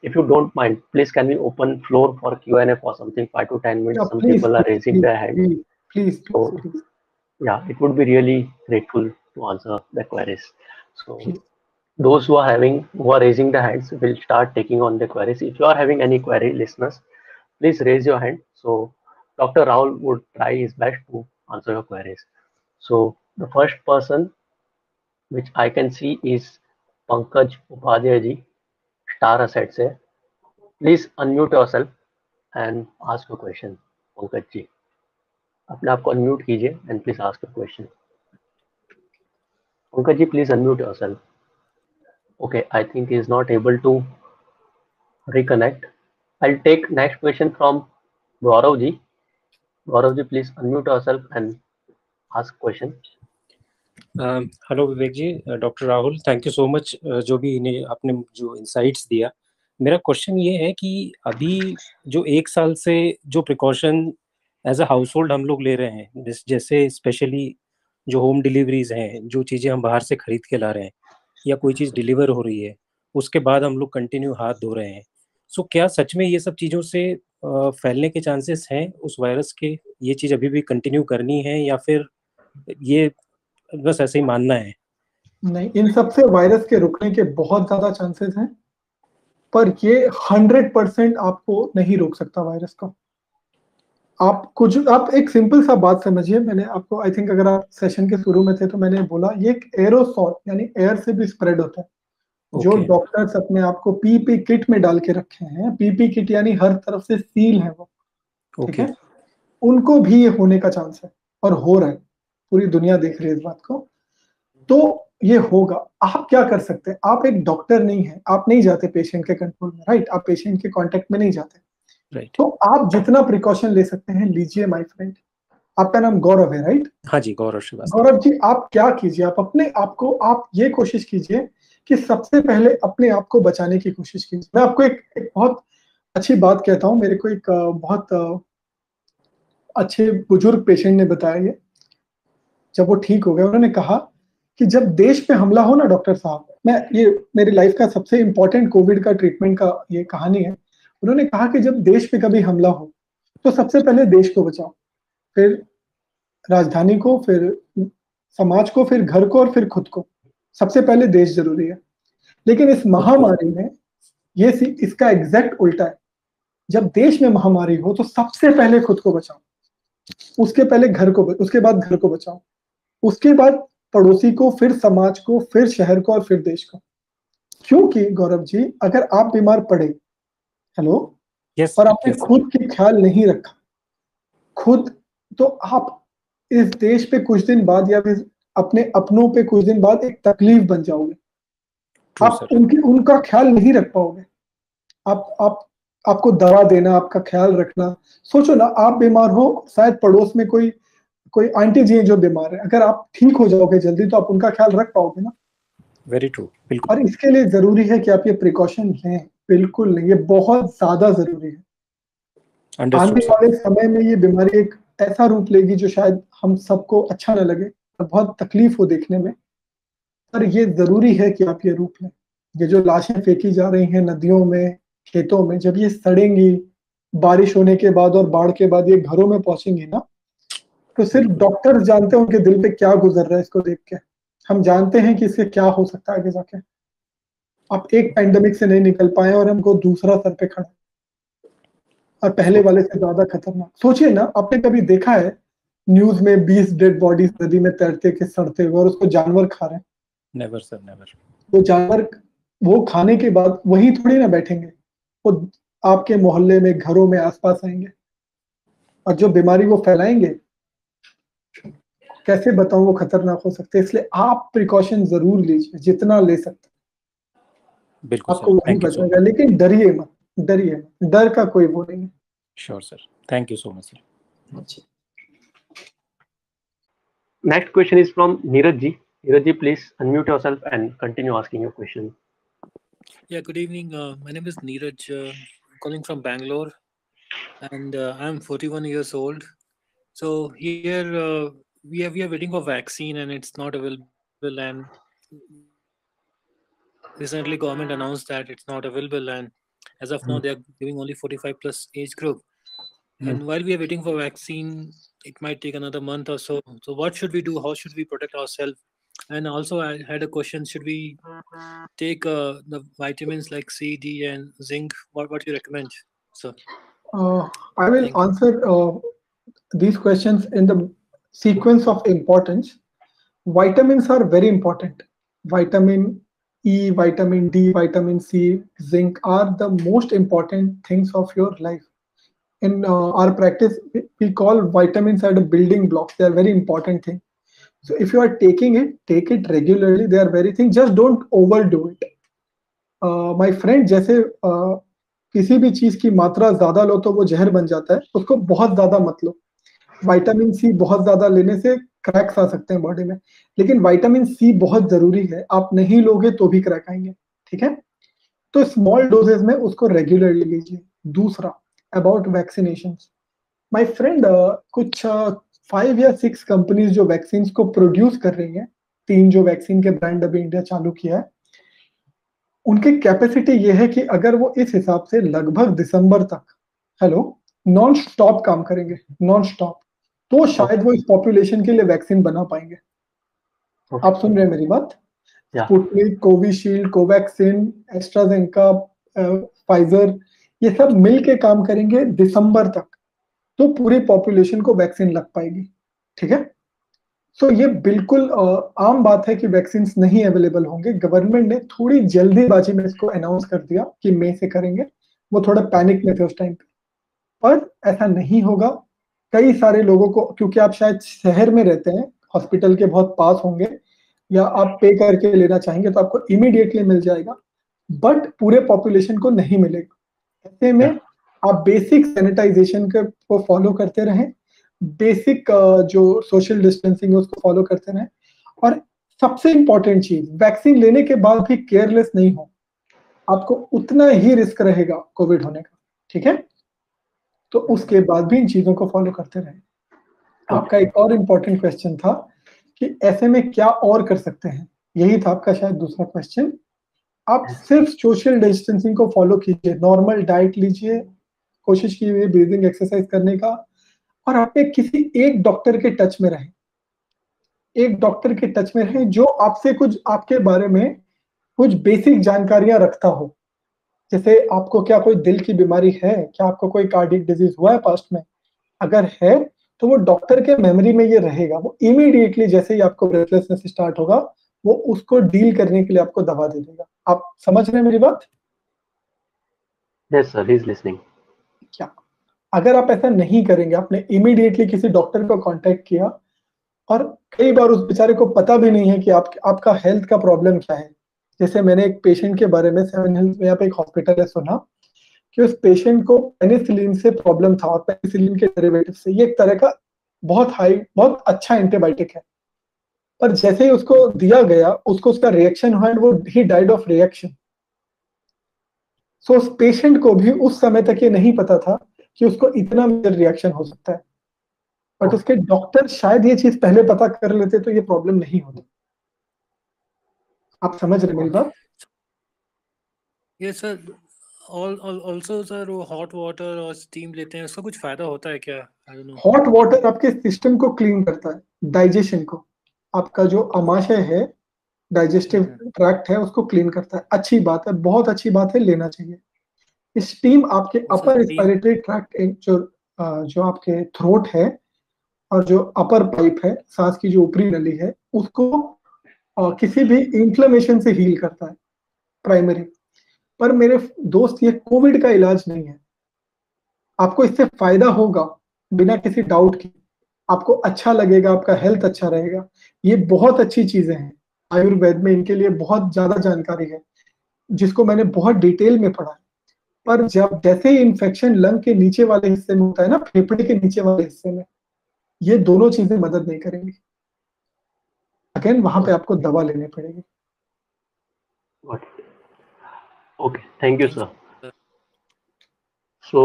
if you don't mind, please can we open floor for Q&A for something 5 to 10 minutes? Yeah, Some please, people are raising their hand. please. So yeah, it would be really grateful to answer the queries. So Please. those who are raising the hands will start taking on the queries. If you are having any query, listeners, please raise your hand. So Dr. Rahul would try his best to answer your queries. So the first person which I can see is Pankaj Upadhyay ji, Star Asset से. Please unmute yourself and ask your question. Pankaj ji, अपने आप को unmute कीजिए and please ask your question. Pankaj ji, please unmute yourself. Okay, I think he is not able to reconnect. I'll take next question from Gaurav ji. Gaurav ji, please unmute yourself and ask question. Hello Vivek ji, doctor Rahul, thank you so much जो भी इन्हें आपने जो insights दिया. मेरा question ये है कि अभी जो 1 साल से जो precaution as a household हम लोग ले रहे हैं, जैसे स्पेशली जो होम डिलीवरीज हैं, जो चीज़ें हम बाहर से खरीद के ला रहे हैं या कोई चीज़ डिलीवर हो रही है, उसके बाद हम लोग कंटिन्यू हाथ धो रहे हैं. सो क्या सच में ये सब चीज़ों से फैलने के चांसेस हैं उस वायरस के? ये चीज़ अभी भी कंटिन्यू करनी है या फिर ये बस ऐसे ही मानना है? नहीं, इन सबसे वायरस के रुकने के बहुत ज्यादा चांसेस हैं, पर ये 100% आपको नहीं रोक सकता वायरस को. आप एक सिंपल सा बात समझिए. मैंने आपको, आई थिंक अगर आप सेशन के शुरू में थे तो मैंने बोला, ये एक एरोसॉल यानी एयर से भी स्प्रेड होता है. जो डॉक्टर्स अपने आप को पीपी किट में डाल के रखे हैं, पीपी किट यानी हर तरफ से सील है वो, ठीक है, उनको भी ये होने का चांस है और हो रहा है. पूरी दुनिया देख रही है इस बात को. तो ये होगा. आप क्या कर सकते हैं? आप एक डॉक्टर नहीं है, आप नहीं जाते पेशेंट के कंट्रोल में, राइट? आप पेशेंट के कांटेक्ट में नहीं जाते, राइट? तो आप जितना प्रिकॉशन ले सकते हैं लीजिए माय फ्रेंड. आपका नाम गौरव है, राइट? हाँ जी, गौरव श्रीवास्तव. गौरव जी, आप क्या कीजिए, आप अपने आप को, आप ये कोशिश कीजिए कि सबसे पहले अपने आप को बचाने की कोशिश कीजिए. मैं आपको एक बहुत अच्छी बात कहता हूँ. मेरे को एक बहुत अच्छे बुजुर्ग पेशेंट ने बताया ये, जब वो ठीक हो गए. उन्होंने कहा कि जब देश पे हमला हो ना डॉक्टर साहब, ये मेरी लाइफ का सबसे इंपॉर्टेंट कोविड का ट्रीटमेंट का ये कहानी है. उन्होंने कहा कि जब देश पे कभी हमला हो तो सबसे पहले देश को बचाओ, फिर राजधानी को, फिर समाज को, फिर घर को और फिर खुद को. सबसे पहले देश जरूरी है. लेकिन इस महामारी में ये इसका एग्जैक्ट उल्टा है. जब देश में महामारी हो तो सबसे पहले खुद को बचाओ, उसके पहले घर को, उसके बाद घर को बचाओ, उसके बाद पड़ोसी को, फिर समाज को, फिर शहर को और फिर देश को. क्योंकि गौरव जी, अगर आप बीमार पड़े, हेलो, और आपने खुद की ख्याल नहीं रखा खुद, तो आप इस देश पे कुछ दिन बाद या फिर अपने अपनों पे कुछ दिन बाद एक तकलीफ बन जाओगे. आप उनका ख्याल नहीं रख पाओगे. आपको दवा देना, आपका ख्याल रखना. सोचो ना, आप बीमार हो, शायद पड़ोस में कोई आंटी जी हैं जो बीमार है, अगर आप ठीक हो जाओगे जल्दी तो आप उनका ख्याल रख पाओगे ना. वेरी ट्रू, बिल्कुल. और इसके लिए जरूरी है कि आप ये प्रिकॉशन लें. बिल्कुल नहीं, ये बहुत ज्यादा जरूरी है. आने वाले समय में ये बीमारी एक ऐसा रूप लेगी जो शायद हम सबको अच्छा न लगे और बहुत तकलीफ हो देखने में, पर ये जरूरी है कि आप ये रूप लें. ये जो लाशें फेंकी जा रही हैं नदियों में, खेतों में, जब ये सड़ेंगी बारिश होने के बाद और बाढ़ के बाद, ये घरों में पहुंचेंगी ना, तो सिर्फ डॉक्टर्स जानते हैं उनके दिल पे क्या गुजर रहा है इसको देख के. हम जानते हैं कि इससे क्या हो सकता है आगे जाके. आप एक पैंडेमिक से नहीं निकल पाए और हमको दूसरा सर पे खड़ा, और पहले वाले से ज्यादा खतरनाक. सोचिए ना, आपने कभी देखा है न्यूज में 20 डेड बॉडीज नदी में तैरते के सड़ते हुए और उसको जानवर खा रहे हैं? Never sir, never. वो जानवर वो खाने के बाद वही थोड़ी ना बैठेंगे, वो आपके मोहल्ले में, घरों में आसपास आएंगे, और जो बीमारी वो फैलाएंगे, कैसे बताऊं, वो खतरनाक हो सकते हैं. इसलिए आप प्रिकॉशन जरूर लीजिए जितना ले सकते हैं. बिल्कुल, आपको वही बचेगा. लेकिन डरिए मत, डरिए मत. डर का कोई वो नहीं है. Sure sir, thank you so much sir. Next question is from Neeraj ji. Neeraj ji, please unmute yourself and continue asking your question. Yeah, good evening. My name is Neeraj, calling from Bangalore, and I'm 41 years old. So here we are waiting for vaccine, and it's not available. And recently, government announced that it's not available, and As of now, they are giving only 45 plus age group. And while we are waiting for vaccine, it might take another month or so. So what should we do? How should we protect ourselves? And also, I had a question: should we take the vitamins like C, D, and zinc? What do you recommend, sir? I will answer these questions in the sequence of importance. Vitamins are very important. Vitamin E, vitamin D, vitamin C, zinc are the most important things of your life. In our practice, we call vitamins are the building blocks. They are very important thing. So if you are taking it, take it regularly. They are very thing. Just don't overdo it. My friend, जैसे किसी भी चीज की मात्रा ज्यादा लो तो वो जहर बन जाता है, उसको बहुत ज्यादा मत लो। विटामिन सी बहुत ज्यादा लेने से क्रैक्स आ सकते हैं बॉडी में, लेकिन विटामिन सी बहुत जरूरी है। आप नहीं लोगे तो भी क्रैक आएंगे, ठीक है? तो स्मॉल डोजेस में उसको रेगुलरली लीजिए। दूसरा, अबाउट वैक्सीनेशन, माय फ्रेंड, कुछ 5 या 6 कंपनीज जो वैक्सीन को प्रोड्यूस कर रही हैं, 3 जो वैक्सीन के ब्रांड अभी इंडिया चालू किया है, उनकी कैपेसिटी ये है कि अगर वो इस हिसाब से लगभग दिसंबर तक नॉन स्टॉप काम करेंगे, नॉन स्टॉप, तो शायद वो इस पॉपुलेशन के लिए वैक्सीन बना पाएंगे। आप सुन रहे हैं मेरी बात? Sputnik, Covishield, Covaxin, AstraZeneca, Pfizer, ये सब मिलके काम करेंगे दिसंबर तक, तो पूरी पॉपुलेशन को वैक्सीन लग पाएगी, ठीक है? सो ये बिल्कुल आम बात है कि वैक्सीन नहीं अवेलेबल होंगे। गवर्नमेंट ने थोड़ी जल्दीबाजी में इसको अनाउंस कर दिया कि मई से करेंगे, वो थोड़ा पैनिक में थे उस टाइम पे, पर ऐसा नहीं होगा। कई सारे लोगों को, क्योंकि आप शायद शहर में रहते हैं, हॉस्पिटल के बहुत पास होंगे, या आप पे करके लेना चाहेंगे तो आपको इमीडिएटली मिल जाएगा, बट पूरे पॉपुलेशन को नहीं मिलेगा। ऐसे में आप बेसिक सैनिटाइजेशन को फॉलो करते रहें, बेसिक जो सोशल डिस्टेंसिंग है उसको फॉलो करते रहें, और सबसे इंपॉर्टेंट चीज, वैक्सीन लेने के बाद भी केयरलेस नहीं हो। आपको उतना ही रिस्क रहेगा कोविड होने का, ठीक है? तो उसके बाद भी इन चीजों को फॉलो करते रहें। आपका एक और इम्पोर्टेंट क्वेश्चन था कि ऐसे में क्या और कर सकते हैं, यही था आपका शायद दूसरा क्वेश्चन। आप सिर्फ सोशल डिस्टेंसिंग को फॉलो कीजिए, नॉर्मल डाइट लीजिए, कोशिश कीजिए ब्रीदिंग एक्सरसाइज करने का, और आप किसी एक डॉक्टर के टच में रहें, एक डॉक्टर के टच में रहें जो आपसे कुछ, आपके बारे में कुछ बेसिक जानकारियां रखता हो। जैसे आपको क्या कोई दिल की बीमारी है, क्या आपको कोई कार्डियक डिजीज हुआ है पास्ट में? अगर है तो वो डॉक्टर के मेमोरी में ये रहेगा, वो इमीडिएटली जैसे ही आपको ब्रेथलेसनेस स्टार्ट होगा, वो उसको डील करने के लिए आपको दवा दे देगा। आप समझ रहे हैं मेरी बात? Yes sir, he is listening. क्या अगर आप ऐसा नहीं करेंगे, आपने इमीडिएटली किसी डॉक्टर को कांटेक्ट किया, और कई बार उस बेचारे को पता भी नहीं है कि आपका हेल्थ का प्रॉब्लम क्या है। जैसे मैंने एक पेशेंट के बारे में 7 हिल्स में यहाँ पे एक हॉस्पिटल है, सुना कि उस पेशेंट को पेनिसिलिन से प्रॉब्लम था, और पेनिसिलिन के डेरिवेटिव से, ये एक तरह का बहुत अच्छा एंटीबायोटिक है, पर जैसे ही उसको दिया गया, उसको उसका रिएक्शन हुआ, वो ही डाइड ऑफ रिएक्शन। सो उस पेशेंट को भी उस समय तक ये नहीं पता था कि उसको इतना मेजर रिएक्शन हो सकता है, बट उसके डॉक्टर शायद ये चीज पहले पता कर लेते तो ये प्रॉब्लम नहीं होती। आप समझ रहे मेरी बात? Yes sir. ऑल्सो सर, वो हॉट वाटर और स्टीम लेते हैं, उसका कुछ फायदा होता है क्या? I don't know. Hot water आपके सिस्टम को क्लीन करता है, डाइजेशन को, आपका जो आमाशय है, डाइजेस्टिव ट्रैक्ट है, उसको क्लीन करता है। अच्छी बात है, बहुत अच्छी बात है, लेना चाहिए। स्टीम आपके अपर रेस्पिरेटरी ट्रैक्ट, जो आपके थ्रोट है और जो अपर पाइप है, सांस की जो ऊपरी नली है, उसको किसी भी इन्फ्लेमेशन से हील करता है, प्राइमरी। पर मेरे दोस्त, ये कोविड का इलाज नहीं है। आपको इससे फायदा होगा बिना किसी डाउट के, आपको अच्छा लगेगा, आपका हेल्थ अच्छा रहेगा, ये बहुत अच्छी चीजें हैं। आयुर्वेद में इनके लिए बहुत ज्यादा जानकारी है, जिसको मैंने बहुत डिटेल में पढ़ा है। पर जब जैसे ही इन्फेक्शन लंग के नीचे वाले हिस्से में होता है ना, फेफड़े के नीचे वाले हिस्से में, ये दोनों चीजें मदद नहीं करेंगी। अगेन वहां पे आपको दवा लेनी पड़ेगी। Okay, thank you, sir. So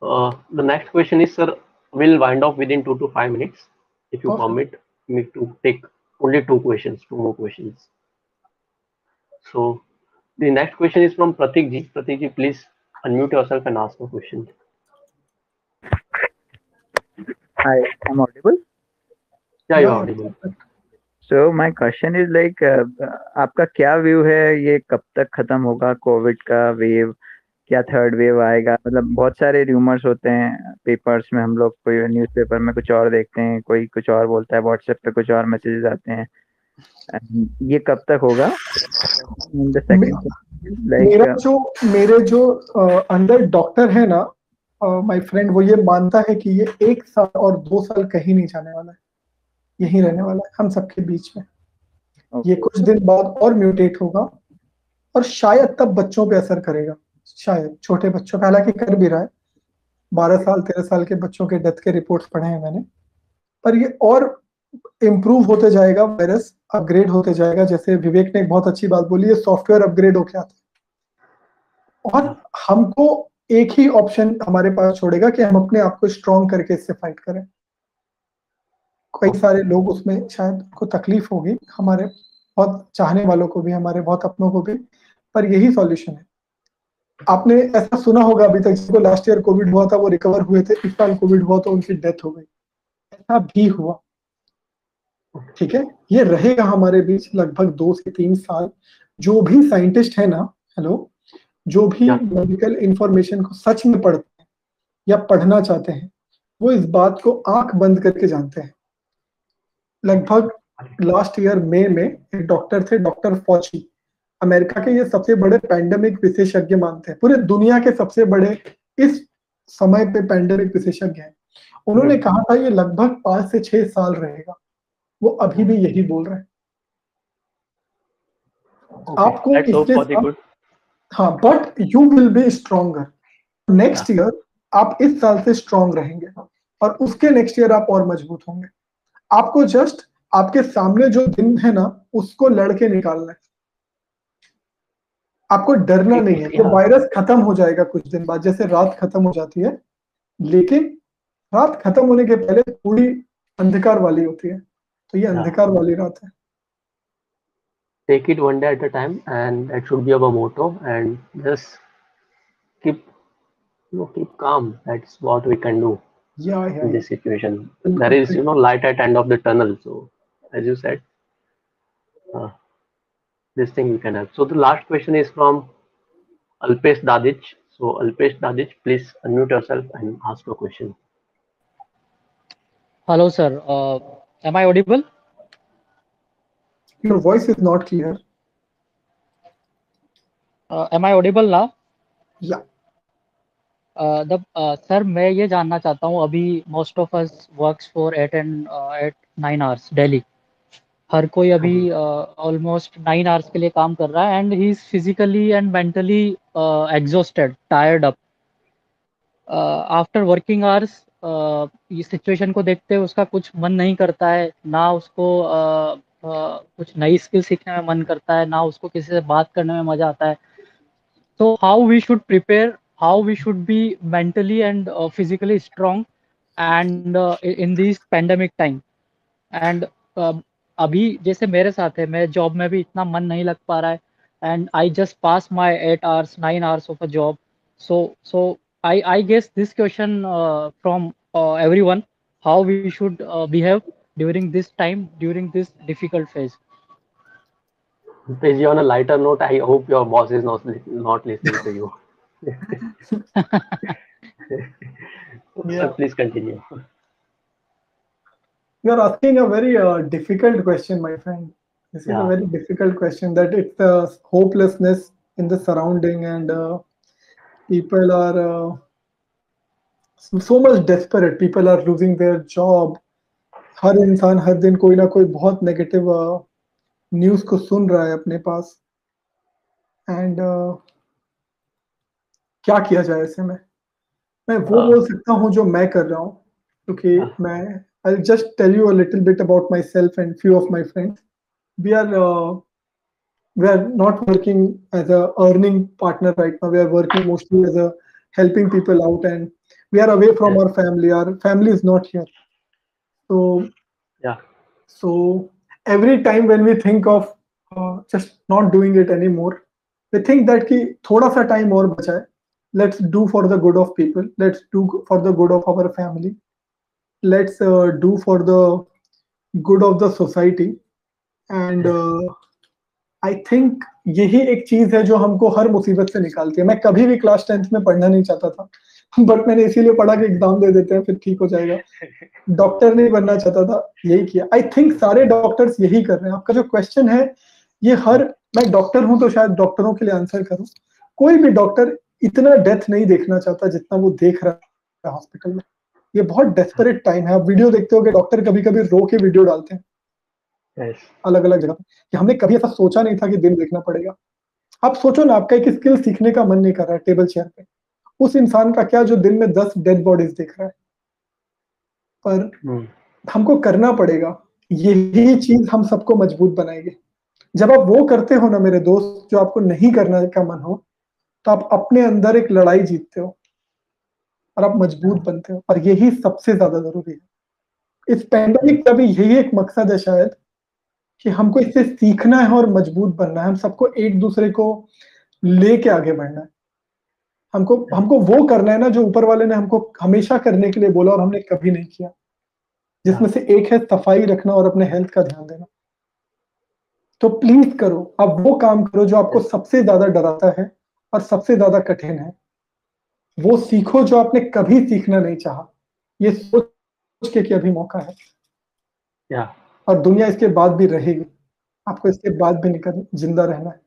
the next question is, sir, we'll wind up within 2 to 5 minutes. If you permit me to take only 2 more questions. So The next question is from Pratik ji. Pratik ji, please unmute yourself and ask a question. Hi, I'm audible? Yeah, you're audible. So my question is like, आपका क्या view है, ये कब तक खत्म होगा Covid का wave? क्या थर्ड वेव आएगा? मतलब बहुत सारे र्यूमर्स होते हैं पेपर्स में, हम लोग कोई न्यूज़पेपर में कुछ और देखते हैं, कोई कुछ और बोलता है, व्हाट्सएप पे कुछ और मैसेजेस आते हैं। ये कब तक होगा? मेरे जो अंदर डॉक्टर है ना, माय फ्रेंड, वो ये मानता है कि ये 1 साल और 2 साल कहीं नहीं जाने वाला है, यहीं रहने वाला है हम सबके बीच में। ये कुछ दिन बाद और म्यूटेट होगा और शायद तब बच्चों पे असर करेगा, शायद छोटे बच्चों पे, हालांकि कर भी रहा है। 12 साल 13 साल के बच्चों के डेथ के रिपोर्ट्स पढ़े हैं मैंने। पर ये और इम्प्रूव होते जाएगा, वायरस अपग्रेड होते जाएगा। जैसे विवेक ने एक बहुत अच्छी बात बोली, ये सॉफ्टवेयर अपग्रेड होके आता है और हमको एक ही ऑप्शन हमारे पास छोड़ेगा कि हम अपने आप को स्ट्रॉन्ग करके इससे फाइट करें। कई सारे लोग उसमें शायद को तकलीफ होगी, हमारे बहुत चाहने वालों को भी, हमारे बहुत अपनों को भी, पर यही सॉल्यूशन है। आपने ऐसा सुना होगा अभी तक, जिसको लास्ट ईयर कोविड हुआ था वो रिकवर हुए थे, इस साल कोविड हुआ तो उनकी डेथ हो गई, ऐसा भी हुआ। ठीक है, ये रहेगा हमारे बीच लगभग 2 से 3 साल। जो भी साइंटिस्ट है ना, हेलो, जो भी मेडिकल इंफॉर्मेशन को सच में पढ़ते हैं या पढ़ना चाहते हैं, वो इस बात को आंख बंद करके जानते हैं। लगभग लास्ट ईयर मई में एक डॉक्टर थे, डॉक्टर फॉची, अमेरिका के, ये सबसे बड़े पैंडेमिक विशेषज्ञ मानते हैं, पूरे दुनिया के सबसे बड़े इस समय पे पैंडेमिक विशेषज्ञ हैं। उन्होंने कहा था ये लगभग 5 से 6 साल रहेगा। वो अभी भी यही बोल रहे हैं। आपको इसके साथ, हाँ, but you will be stronger. Next year आप इस साल से स्ट्रॉन्ग रहेंगे और उसके नेक्स्ट ईयर आप और मजबूत होंगे। आपको जस्ट आपके सामने जो दिन है ना, उसको लड़के निकालना है। आपको डरना नहीं है। तो वायरस खत्म हो जाएगा कुछ दिन बाद, जैसे रात खत्म हो जाती है, लेकिन रात खत्म होने के पहले पूरी अंधकार वाली होती है, तो ये अंधकार वाली रात है। Take it one day at a time, and that should be our motto. And just keep calm. That's what we can do in this situation. There is light at end of the tunnel. So as you said, this thing we can have. So the last question is from Alpesh Dadich. So Alpesh Dadich, please unmute yourself and ask a question. Hello, sir. Am I audible? Your voice is not clear. Am I audible now? Yeah. Sir, मैं ये जानना चाहता हूँ, अभी most of us works for 8 and 9 hours daily. हर कोई अभी almost 9 hours के लिए काम कर रहा है, and he is physically and mentally exhausted, tired up. After working hours ये सिचुएशन को देखते हुए उसका कुछ मन नहीं करता है, ना उसको कुछ नई स्किल सीखने में मन करता है, ना उसको किसी से बात करने में मजा आता है। So how we should prepare, how we should be mentally and physically strong and in this pandemic time. And अभी जैसे मेरे साथ है, मैं जॉब में भी इतना मन नहीं लग पा रहा है, and I just passed my 8 hours 9 hours of a job. So I guess this question from everyone, how we should behave during this time, during this difficult phase. Basically, on a lighter note, I hope your boss is not listening to you. So please continue. You are asking a very difficult question, my friend. This is a very difficult question, that it's hopelessness in the surrounding, and people are so much desperate. People are losing their job. हर इंसान हर दिन कोई ना कोई बहुत negative news को सुन रहा है अपने पास, एंड क्या किया जाए ऐसे में? मैं वो बोल सकता हूँ जो मैं कर रहा हूँ, क्योंकि मैं I'll just tell you a little bit about myself and few of my friends. We are not working as a earning partner right now. We are working mostly as a helping people out, and we are away from our family. Our family is not here. So every time when we think of just not doing it anymore, we think that कि थोड़ा सा time और बचा है, let's do for the good of people, let's do for the good of our family, let's do for the good of the society. And I think यही एक चीज है जो हमको हर मुसीबत से निकालती है। मैं कभी भी क्लास 10th में पढ़ना नहीं चाहता था, बट मैंने इसीलिए पढ़ा कि एग्जाम दे देते हैं फिर ठीक हो जाएगा। डॉक्टर नहीं बनना चाहता था, यही किया। आई थिंक सारे डॉक्टर्स यही कर रहे हैं। आपका जो क्वेश्चन है ये मैं डॉक्टर हूं तो शायद डॉक्टरों के लिए आंसर करूं। कोई भी डॉक्टर इतना डेथ नहीं देखना चाहता जितना वो देख रहा है हॉस्पिटल में। ये बहुत डेस्परेट टाइम है। आप वीडियो देखते हो कि डॉक्टर कभी कभी रो के वीडियो डालते हैं अलग अलग जगह कि हमने कभी ऐसा सोचा नहीं था कि दिन देखना पड़ेगा। आप सोचो ना, आपका एक स्किल सीखने का मन नहीं कर रहा है टेबल चेयर पे, उस इंसान का क्या जो दिन में 10 डेड बॉडीज देख रहा है। पर हमको करना पड़ेगा, यही चीज हम सबको मजबूत बनाएगी। जब आप वो करते हो ना मेरे दोस्त, जो आपको नहीं करने का मन हो, तो आप अपने अंदर एक लड़ाई जीतते हो और आप मजबूत बनते हो, और यही सबसे ज्यादा जरूरी है। इस पैंडेमिक का भी यही एक मकसद है शायद, कि हमको इससे सीखना है और मजबूत बनना है। हम सबको एक दूसरे को लेके आगे बढ़ना है। हमको वो करना है ना जो ऊपर वाले ने हमको हमेशा करने के लिए बोला और हमने कभी नहीं किया, जिसमें से एक है सफाई रखना और अपने हेल्थ का ध्यान देना। तो प्लीज करो, आप वो काम करो जो आपको सबसे ज्यादा डराता है और सबसे ज्यादा कठिन है। वो सीखो जो आपने कभी सीखना नहीं चाहा, ये सोच के कि अभी मौका है। और दुनिया इसके बाद भी रहेगी, आपको इसके बाद भी जिंदा रहना है।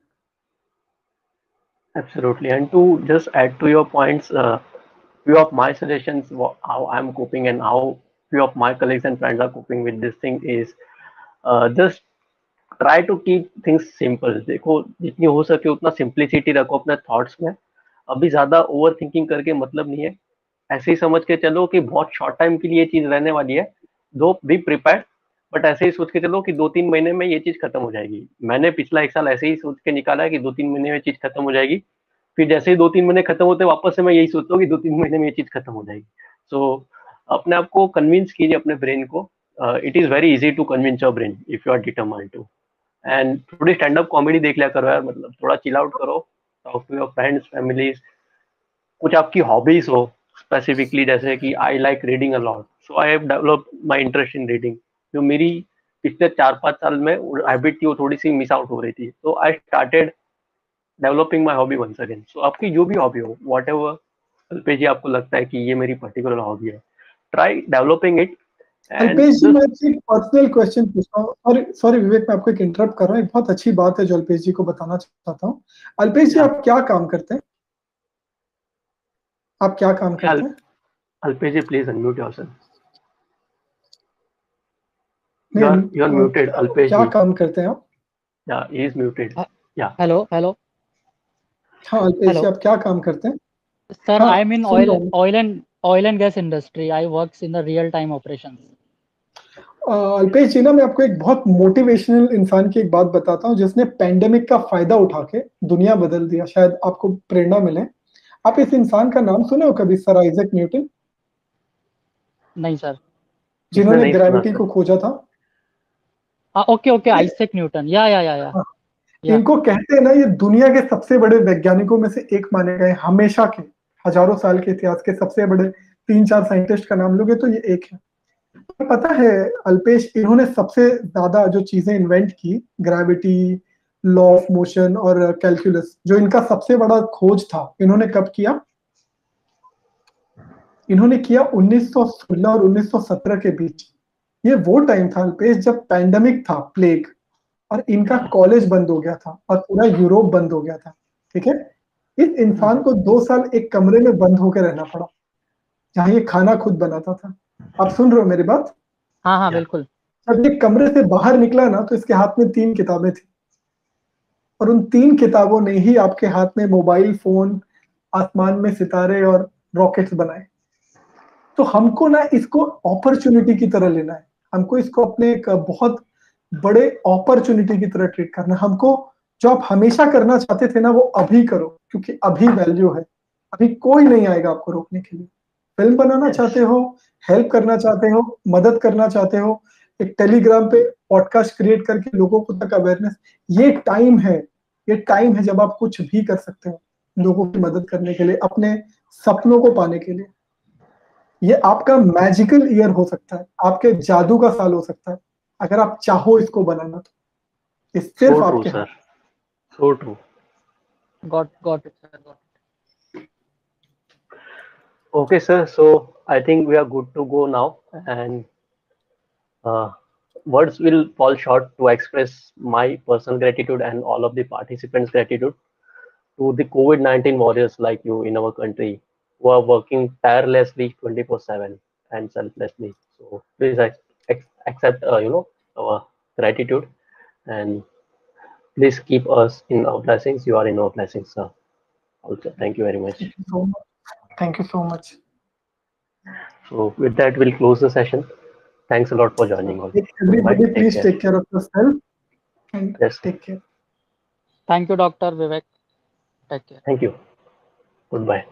Absolutely. And to just add to your points, few of my suggestions, how I'm coping and how few of my colleagues and friends are coping with this thing is just try to keep things simple. देखो जितनी हो सके उतना simplicity रखो अपने thoughts में। अभी ज्यादा ओवर थिंकिंग करके मतलब नहीं है। ऐसे ही समझ के चलो कि बहुत शॉर्ट टाइम के लिए ये चीज रहने वाली है, दो बी प्रिपेयर्ड। बट ऐसे ही सोच के चलो कि 2-3 महीने में ये चीज खत्म हो जाएगी। मैंने पिछला 1 साल ऐसे ही सोच के निकाला है कि 2-3 महीने में चीज खत्म हो जाएगी। फिर जैसे ही 2-3 महीने खत्म होते हैं वापस से मैं यही सोचता हूँ कि 2-3 महीने में ये चीज खत्म हो जाएगी। सो अपने आप को कन्विंस कीजिए, अपने ब्रेन को। It is very easy to convince your brain if you are determined to. And थोड़ी स्टैंड अप कॉमेडी देख लिया करो यार, मतलब थोड़ा चिल आउट करो, talk to your friends families. कुछ आपकी हॉबीज हो स्पेसिफिकली, जैसे कि I like reading a lot, so I have developed my interest in reading. जो मेरी पिछले 4-5 साल में हैबिट थी वो थोड़ी सी मिस आउट हो रही थी, तो I started developing my hobby once again. So आपकी जो भी हॉबी हो, व्हाटएवर अल्पेश जी आपको लगता है कि ये मेरी पर्टिकुलर हॉबी है, ट्राई डेवलपिंग इट। अल्पेश जी, मैं आपसे एक पर्सनल क्वेश्चन पूछता हूँ। सॉरी विवेक, मैं आपको एक इंटरप्ट कर रहा हूँ। एक बहुत अच्छी बात है जो अल्पेश जी को बताना चाहता हूँ। अल्पेश जी, आप क्या काम करते हैं? आप क्या काम करते हैं? Alpesh ji please unmute yourself. You are muted, Alpesh क्या ji. काम करते हैं आप? Yeah, he is muted. Yeah. Hello. हाँ अल्पेश जी, आप क्या काम करते हैं? Sir, I am in oil and gas industry. I works in the real time operations. Alpesh ji ना, मैं आपको एक बहुत मोटिवेशनल इंसान की एक बात बताता हूँ जिसने पैंडेमिक का फायदा उठा के दुनिया बदल दिया। शायद आपको प्रेरणा मिले। आप इस इंसान का नाम सुने हो कभी? Sir Isaac Newton. नहीं सर। जिन्होंने ग्रेविटी को खोजा था। Okay, Isaac Newton. या इनको कहते हैं ना, ये दुनिया के सबसे बड़े वैज्ञानिकों में से एक माने गए। हमेशा के हजारों साल के इतिहास के सबसे बड़े 3-4 साइंटिस्ट का नाम लोगे तो ये एक है। पता है अल्पेश, इन्होंने सबसे ज्यादा जो चीजें इन्वेंट की, ग्रेविटी, लॉ ऑफ मोशन और कैलकुलस, जो इनका सबसे बड़ा खोज था, इन्होंने कब किया? इन्होंने किया 1916 और 1917 के बीच। ये वो टाइम था अल्पेश जब पैंडेमिक था, प्लेग, और इनका कॉलेज बंद हो गया था और पूरा यूरोप बंद हो गया था। ठीक है, इस इंसान को 2 साल एक कमरे में बंद होकर रहना पड़ा, जहां ये खाना खुद बनाता था। आप सुन रहे हो मेरी बात? हाँ बिल्कुल। जब ये कमरे से बाहर निकला ना, तो इसके हाथ में 3 किताबें थी, और उन 3 किताबों ने ही आपके हाथ में मोबाइल फोन, आसमान में सितारे और रॉकेट्स बनाए। तो हमको ना इसको अपॉर्चुनिटी की तरह लेना है। हमको इसको अपने एक बहुत बड़े अपॉर्चुनिटी की तरह ट्रीट करना है। हमको जो आप हमेशा करना चाहते थे ना, वो अभी करो, क्योंकि अभी वैल्यू है। अभी कोई नहीं आएगा आपको रोकने के लिए। फिल्म बनाना चाहते हो, हेल्प करना चाहते हो, मदद करना चाहते हो, एक टेलीग्राम पे पॉडकास्ट क्रिएट करके लोगों को तक अवेयरनेस, ये टाइम है। ये टाइम है जब आप कुछ भी कर सकते हो लोगों की मदद करने के लिए, अपने सपनों को पाने के लिए। ये आपका मैजिकल ईयर हो सकता है, आपके जादू का साल हो सकता है, अगर आप चाहो इसको बनाना तो। ये सिर्फ So true, आपके sir. हाथ। So true. got it, sir. Got it. Okay, sir. So I think we are good to go now, and uh, words will fall short to express my personal gratitude and all of the participants' gratitude to the COVID-19 warriors like you in our country who are working tirelessly 24/7 and selflessly. So please accept, our gratitude, and please keep us in our blessings. You are in our blessings, sir. Also, thank you very much. Thank you so much. Thank you so much. So with that, we'll close the session. Thanks a lot for joining all. Everybody, Bye. please care. take care of yourself and Yes. take care. Thank you, Dr. Vivek. Take care. Thank you. Goodbye.